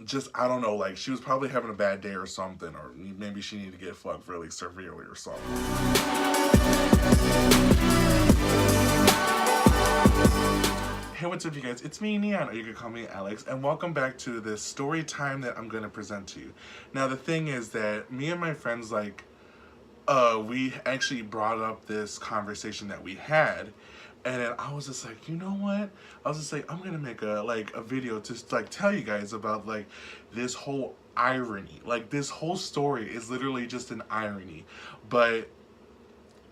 just, I don't know, like, she was probably having a bad day or something, or maybe she needed to get fucked really severely or something. Hey, what's up, you guys? It's me, Neon, or you can call me Alex, and welcome back to this story time that I'm going to present to you. Now, the thing is that me and my friends, like, we actually brought up this conversation that we had, and then I was just like, you know what? I was just like, I'm gonna make a video to like tell you guys about like this whole irony. Like, this whole story is literally just an irony, but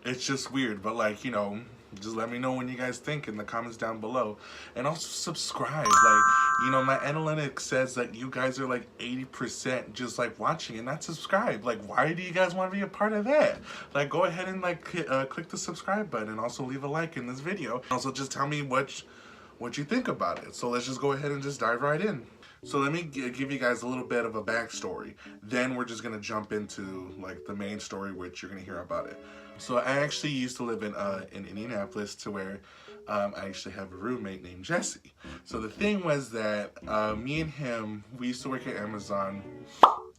it's just weird. But like, you know, just let me know when you guys think in the comments down below, and also subscribe. Like, you know, my analytics says that you guys are like 80% just like watching and not subscribed. Like, why do you guys want to be a part of that? Like, go ahead and like click the subscribe button, and also leave a like in this video. Also, just tell me what you think about it. So let's just go ahead and just dive right in. So let me give you guys a little bit of a backstory. Then we're just gonna jump into like the main story, which you're gonna hear about it. So I actually used to live in Indianapolis, to where I actually have a roommate named Jesse. So the thing was that me and him, we used to work at Amazon.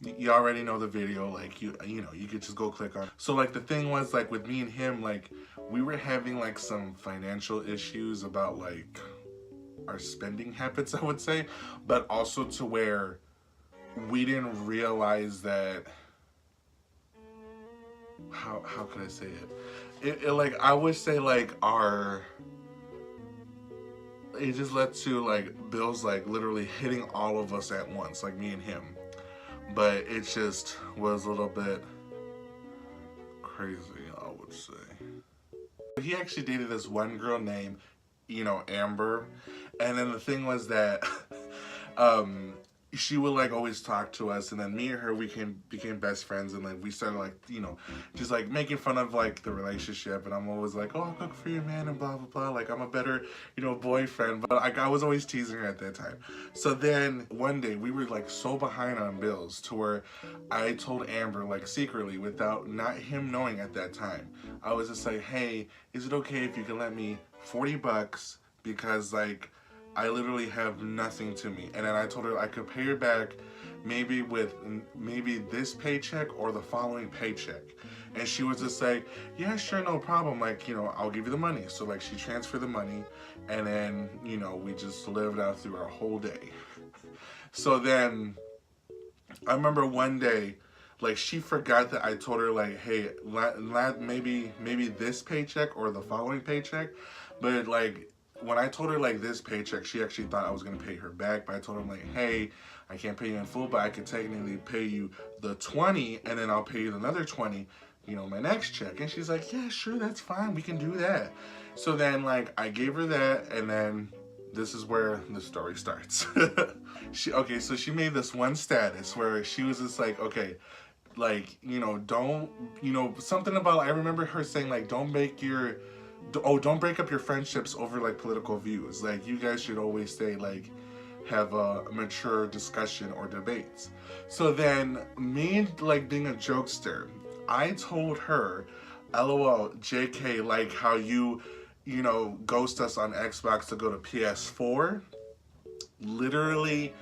You already know the video, like you know, you could just go click on. So like the thing was, like with me and him, like we were having like some financial issues about like our spending habits, I would say, but also to where we didn't realize that, how could I say it? It like, I would say like it just led to like bills like literally hitting all of us at once, like me and him. But it just was a little bit crazy, I would say. He actually dated this one girl named, you know, Amber. And then the thing was that she would like always talk to us, and then me and her, we became best friends, and like we started like, you know, just like making fun of like the relationship. And I'm always like, oh, I'll cook for you, man, and blah blah blah, like I'm a better, you know, boyfriend. But like I was always teasing her at that time. So then one day we were like so behind on bills, to where I told Amber, like secretly, without not him knowing at that time, I was just like, hey, is it okay if you can let me $40, because like I literally have nothing to me. And then I told her I could pay her back maybe with this paycheck or the following paycheck. And she was just like, yeah, sure, no problem, like, you know, I'll give you the money. So like she transferred the money, and then, you know, we just lived out through our whole day. So then I remember one day, like she forgot that I told her like, hey, maybe this paycheck or the following paycheck. But like when I told her like this paycheck, she actually thought I was gonna pay her back. But I told her like, hey, I can't pay you in full, but I could technically pay you the 20, and then I'll pay you another 20, you know, my next check. And she's like, yeah, sure, that's fine, we can do that. So then like I gave her that, and then this is where the story starts. So she made this one status where she was just like, okay, like, you know, don't, you know, something about, I remember her saying like, don't break up your friendships over like political views. Like, you guys should always stay like, have a mature discussion or debates. So then me, like being a jokester, I told her, LOL, JK, like how you know, ghost us on Xbox to go to PS4. Literally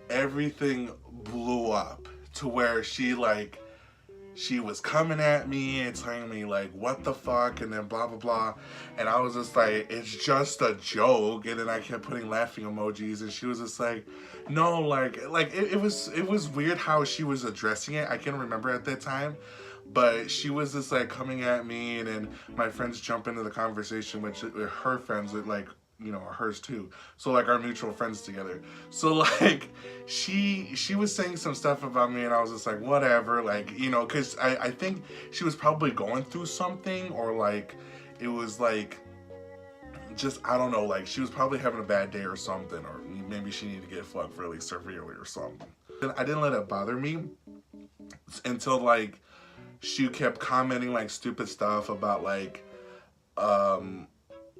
everything blew up, to where she was coming at me and telling me like, what the fuck, and then blah blah blah. And I was just like, it's just a joke. And then I kept putting laughing emojis, and she was just like, no, like it was weird how she was addressing it. I can't remember at that time, but she was just like coming at me, and then my friends jump into the conversation, which her friends with like, you know, hers too. So like our mutual friends together. So like she was saying some stuff about me, and I was just like, whatever, like, you know, because I think she was probably going through something, or like it was like, just, I don't know, like she was probably having a bad day or something, or maybe she needed to get fucked really severely or something. I didn't let it bother me until like she kept commenting like stupid stuff about like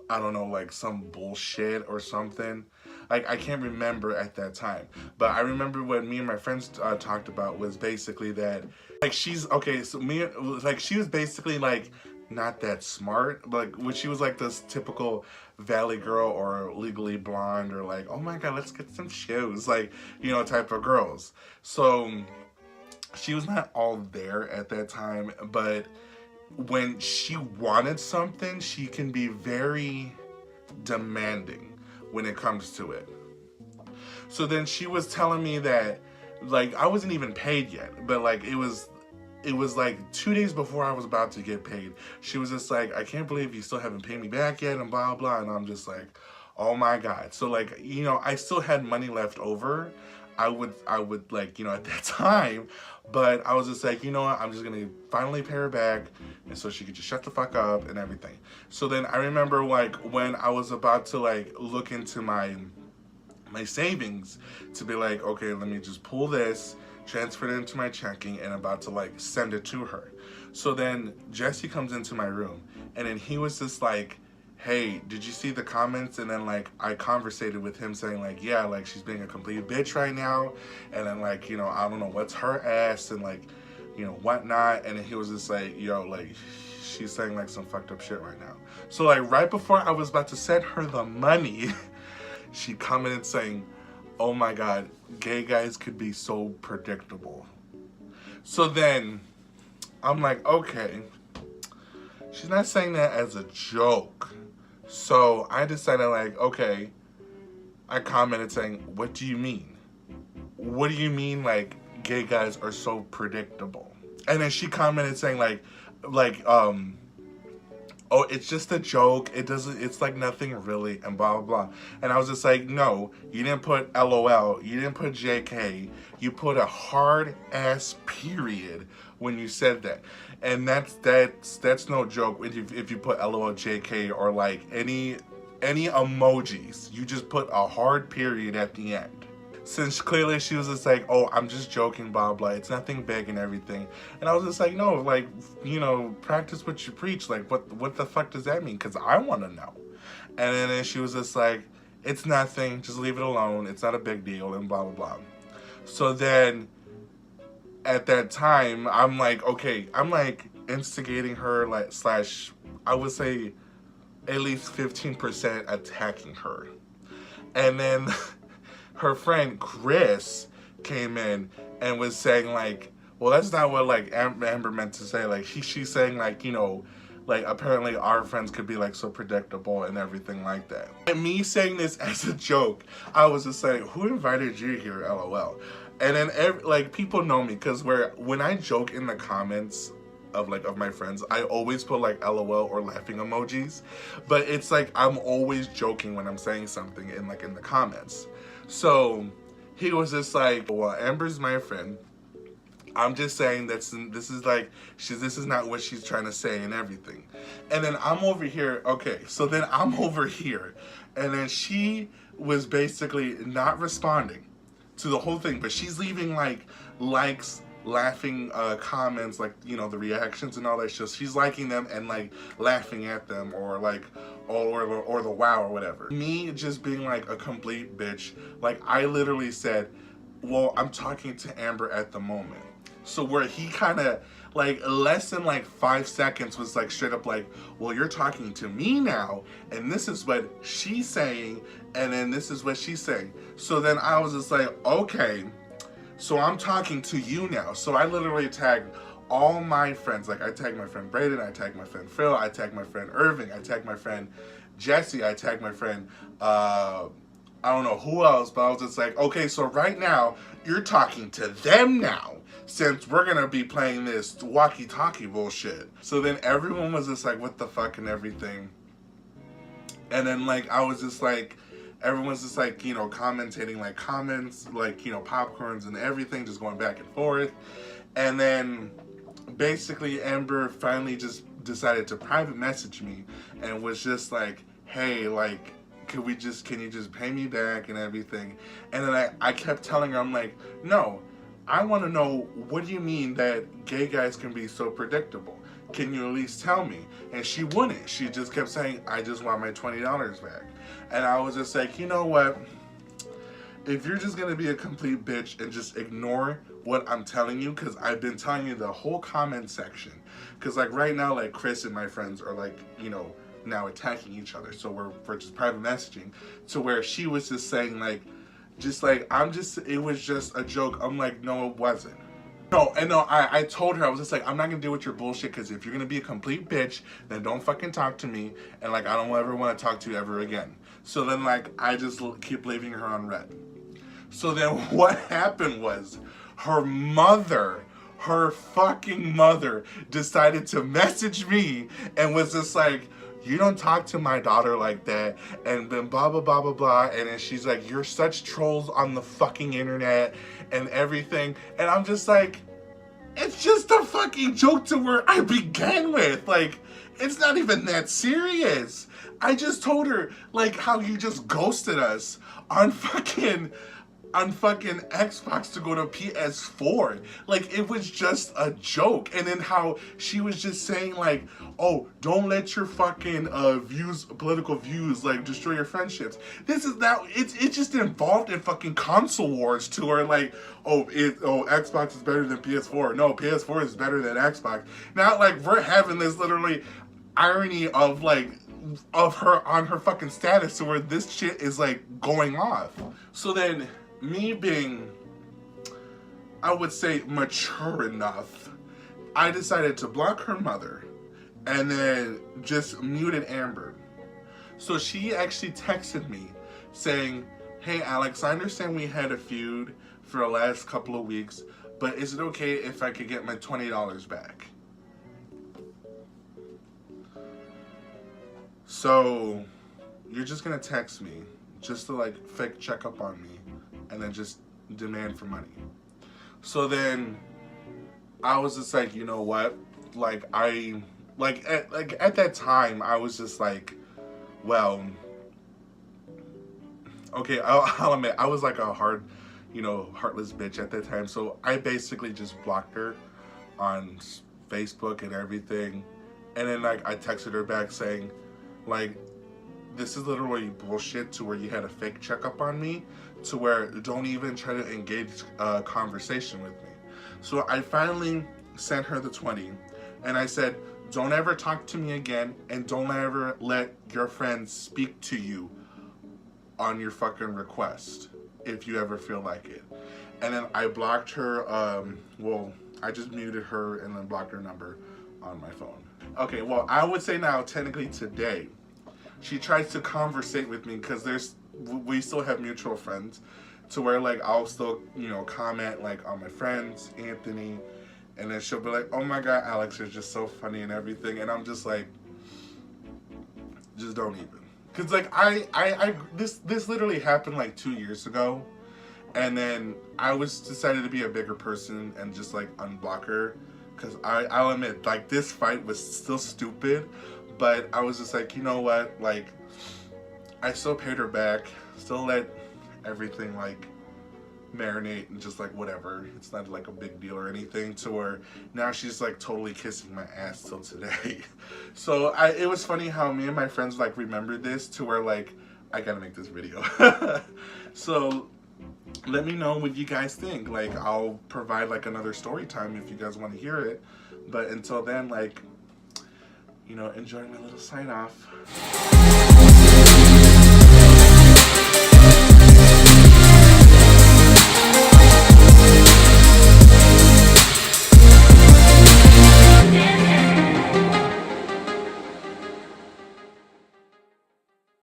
I don't know, like some bullshit or something. Like, I can't remember at that time. But I remember what me and my friends talked about was basically that, like, she was basically, like, not that smart. Like when she was like this typical Valley girl or Legally Blonde or like, oh my god, let's get some shoes, like, you know, type of girls. So she was not all there at that time, but when she wanted something, she can be very demanding when it comes to it. So then she was telling me that, like, I wasn't even paid yet, but like it was like 2 days before I was about to get paid. She was just like, I can't believe you still haven't paid me back yet, and blah blah. And I'm just like, oh my god. So like, you know, I still had money left over. I would like, you know, at that time, but I was just like, you know what, I'm just gonna finally pay her back, and so she could just shut the fuck up and everything. So then I remember like when I was about to like look into my savings to be like, okay, let me just pull this, transfer it into my checking, and about to like send it to her. So then Jesse comes into my room, and then he was just like, hey, did you see the comments? And then like I conversated with him saying like, yeah, like she's being a complete bitch right now, and then like, you know, I don't know what's her ass and like, you know, whatnot. And then he was just like, yo, like she's saying like some fucked up shit right now. So like right before I was about to send her the money, she commented saying, oh my god, gay guys could be so predictable. So then I'm like, okay, she's not saying that as a joke. So I decided like, okay, I commented saying, what do you mean? What do you mean like gay guys are so predictable? And then she commented saying oh, it's just a joke. It's like nothing really, and blah, blah, blah. And I was just like, no, you didn't put LOL. You didn't put JK. You put a hard ass period when you said that. And that's no joke if you put LOL, JK, or like any emojis. You just put a hard period at the end. Since clearly she was just like, oh, I'm just joking, blah, blah, it's nothing big and everything. And I was just like, no, like, you know, practice what you preach. Like, what the fuck does that mean? Because I want to know. And then she was just like, it's nothing, just leave it alone. It's not a big deal, and blah, blah, blah. So then, at that time, I'm like, okay, I'm like instigating her, like, slash, I would say at least 15% attacking her. And then her friend Chris came in and was saying like, well, that's not what like Amber meant to say. Like she's saying like, you know, like apparently our friends could be like so predictable and everything like that. And me saying this as a joke, I was just like, who invited you here, LOL? And then like people know me because when I joke in the comments of my friends, I always put like LOL or laughing emojis, but it's like I'm always joking when I'm saying something in the comments. So he was just like, well, Amber's my friend. I'm just saying this is not what she's trying to say and everything. And then I'm over here, okay, so then I'm over here. And then she was basically not responding to the whole thing, but she's leaving like likes, laughing comments, like, you know, the reactions and all that shit. She's liking them and like laughing at them or like or the wow or whatever. Me just being like a complete bitch, like I literally said, well, I'm talking to Amber at the moment. So where he kind of like less than like 5 seconds was like straight up like, well, you're talking to me now and this is what she's saying and then this is what she's saying. So then I was just like, okay, so I'm talking to you now. So I literally tagged all my friends. Like I tagged my friend Brayden, I tagged my friend Phil, I tagged my friend Irving, I tagged my friend Jesse, I tagged my friend, I don't know who else, but I was just like, okay, so right now, you're talking to them now, since we're gonna be playing this walkie-talkie bullshit. So then everyone was just like, what the fuck and everything. And then like, I was just like, everyone's just like, you know, commentating like comments, like, you know, popcorns and everything, just going back and forth. And then basically Amber finally just decided to private message me and was just like, hey, like, can you just pay me back and everything? And then I kept telling her, I'm like, no, I want to know, what do you mean that gay guys can be so predictable? Can you at least tell me? And she wouldn't. She just kept saying, I just want my $20 back. And I was just like, you know what? if you're just gonna be a complete bitch and just ignore what I'm telling you, because I've been telling you the whole comment section, because like right now, like Chris and my friends are like, you know, now attacking each other, so we're just private messaging, to where she was just saying like, just like, it was just a joke. I'm like, no, it wasn't. No, I told her, I was just like, I'm not gonna deal with your bullshit, because if you're gonna be a complete bitch, then don't fucking talk to me, and like, I don't ever want to talk to you ever again. So then like, I just keep leaving her on red. So then what happened was, her fucking mother decided to message me and was just like, you don't talk to my daughter like that, and then blah, blah, blah, blah, blah. And then she's like, you're such trolls on the fucking internet and everything. And I'm just like, it's just a fucking joke to where I began with. Like, it's not even that serious. I just told her, like, how you just ghosted us on fucking Xbox to go to PS4. Like, it was just a joke. And then how she was just saying like, oh, don't let your fucking political views like destroy your friendships. This is now, it's just involved in fucking console wars to where like, Xbox is better than PS4. No, PS4 is better than Xbox. Now like, we're having this literally irony of like, of her on her fucking status to where this shit is like going off. So then, me being, I would say, mature enough, I decided to block her mother and then just muted Amber. So she actually texted me saying, hey Alex, I understand we had a feud for the last couple of weeks, but is it okay if I could get my $20 back? So you're just gonna text me just to like fake check up on me and then just demand for money. So then I was just like, you know what? Like at that time I was just like, well, okay, I'll admit I was like a heartless bitch at that time. So I basically just blocked her on Facebook and everything. And then like I texted her back saying like, this is literally bullshit to where you had a fake checkup on me, to where don't even try to engage a conversation with me. So I finally sent her the 20 and I said, don't ever talk to me again and don't ever let your friends speak to you on your fucking request if you ever feel like it. And then I blocked her, I just muted her and then blocked her number on my phone. Okay, well, I would say now, technically today, she tries to conversate with me because we still have mutual friends, to where like I'll still, comment like on my friends, Anthony, and then she'll be like, oh my god, Alex, you're just so funny and everything. And I'm just like, just don't even. Cause like this literally happened like 2 years ago. And then I was decided to be a bigger person and just like unblock her. Cause I'll admit, like, this fight was still stupid, but I was just like, you know what, like, I still paid her back, still let everything like marinate and just like whatever. It's not like a big deal or anything, to where now she's like totally kissing my ass till today. So it was funny how me and my friends like remembered this, to where like, I gotta make this video. So let me know what you guys think. Like, I'll provide like another story time if you guys want to hear it. But until then, like, enjoy my little sign off.